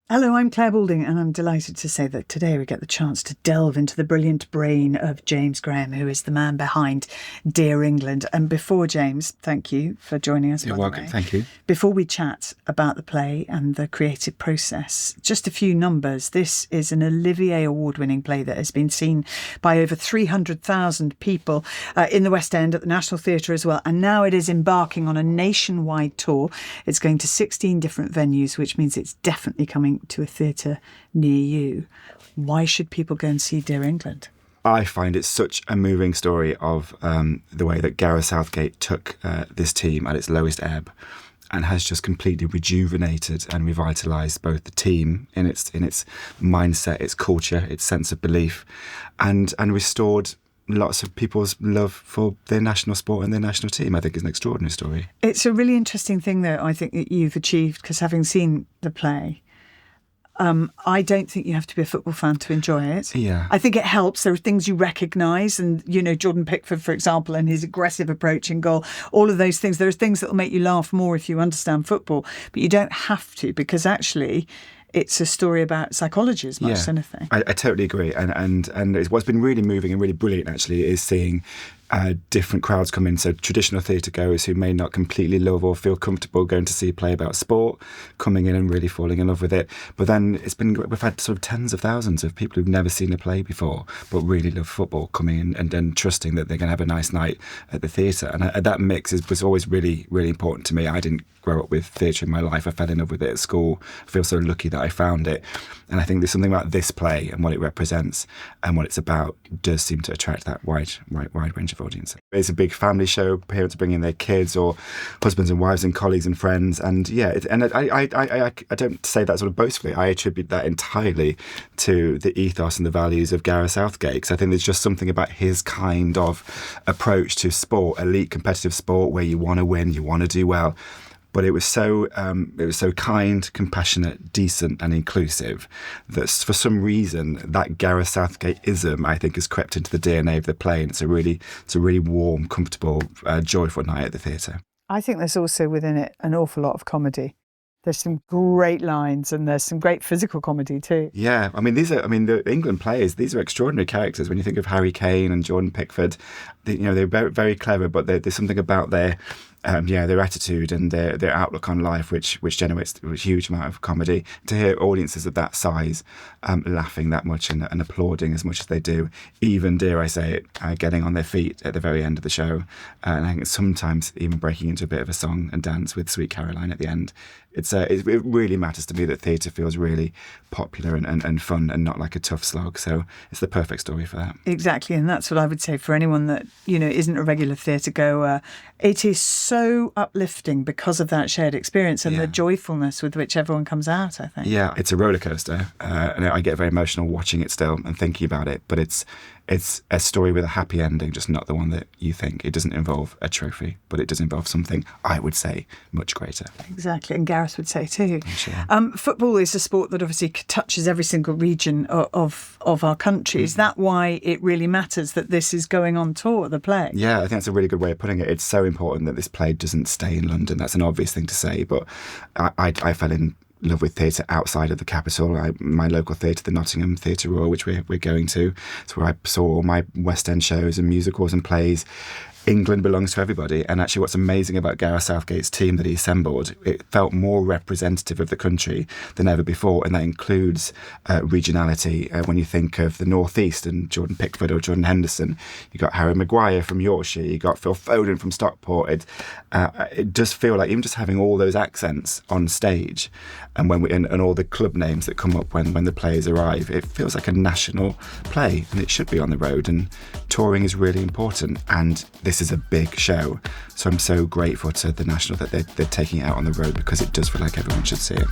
Hello, I'm Clare Balding, and I'm delighted to say that today we get the chance to delve into the brilliant brain of James Graham, who is the man behind Dear England. And before, James, thank you for joining us. You're welcome. Thank you. Before we chat about the play and the creative process, just a few numbers. This is an Olivier Award-winning play that has been seen by over 300,000 people in the West End, at the National Theatre as well. And now it is embarking on a nationwide tour. It's going to 16 different venues, which means it's definitely coming to a theatre near you. Why should people go and see Dear England? I find it such a moving story of the way that Gareth Southgate took this team at its lowest ebb and has just completely rejuvenated and revitalised both the team in its mindset, its culture, its sense of belief, and restored lots of people's love for their national sport and their national team. I think it's an extraordinary story. It's a really interesting thing, though, I think, that you've achieved, because having seen the play, I don't think you have to be a football fan to enjoy it. Yeah. I think it helps. There are things you recognise, and, you know, Jordan Pickford, for example, and his aggressive approach in goal, all of those things. There are things that will make you laugh more if you understand football, but you don't have to, because actually it's a story about psychology as much as anything. I totally agree. And what's been really moving and really brilliant, actually, is seeing different crowds come in. So traditional theatre goers who may not completely love or feel comfortable going to see a play about sport, coming in and really falling in love with it. But then we've had sort of tens of thousands of people who've never seen a play before, but really love football, coming in and then trusting that they're going to have a nice night at the theatre. And that mix was always really, really important to me. I didn't grow up with theatre in my life. I fell in love with it at school. I feel so lucky that I found it. And I think there's something about this play and what it represents and what it's about does seem to attract that wide range of audience. It's a big family show. Parents bringing their kids, or husbands and wives and colleagues and friends. And I don't say that sort of boastfully. I attribute that entirely to the ethos and the values of Gareth Southgate, because I think there's just something about his kind of approach to sport, elite competitive sport, where you want to win, you want to do well. But it was so kind, compassionate, decent and inclusive that for some reason that Gareth Southgate-ism, I think, has crept into the DNA of the play, and it's a really warm, comfortable, joyful night at the theatre. I think there's also within it an awful lot of comedy. There's some great lines, and there's some great physical comedy too. Yeah, the England players, these are extraordinary characters. When you think of Harry Kane and Jordan Pickford, they're very, very clever, but there's something about their attitude and their outlook on life, which generates a huge amount of comedy. To hear audiences of that size laughing that much and applauding as much as they do, even, dare I say it, getting on their feet at the very end of the show, and I think sometimes even breaking into a bit of a song and dance with Sweet Caroline at the end. It really matters to me that theatre feels really popular and fun and not like a tough slog. So it's the perfect story for that. Exactly, and that's what I would say for anyone that, you know, isn't a regular theatre goer. It is so uplifting because of that shared experience and the joyfulness with which everyone comes out, I think. Yeah, it's a roller coaster, and I get very emotional watching it still and thinking about it. But it's a story with a happy ending, just not the one that you think. It doesn't involve a trophy, but it does involve something, I would say, much greater. Exactly, and Gareth would say too. Sure. Football is a sport that obviously touches every single region of our country. Is that why it really matters that this is going on tour, the play? Yeah, I think that's a really good way of putting it. It's so important that this play doesn't stay in London. That's an obvious thing to say, but I fell in love with theatre outside of the capital. My local theatre, the Nottingham Theatre Royal, which we're going to. It's where I saw all my West End shows and musicals and plays. England belongs to everybody. And actually what's amazing about Gareth Southgate's team that he assembled, it felt more representative of the country than ever before. And that includes regionality. When you think of the North East and Jordan Pickford or Jordan Henderson, you got Harry Maguire from Yorkshire, you got Phil Foden from Stockport. It does feel like even just having all those accents on stage and and all the club names that come up when the players arrive, it feels like a national play, and it should be on the road. And touring is really important. And this is a big show, so I'm so grateful to the National that they're taking it out on the road, because it does feel like everyone should see it.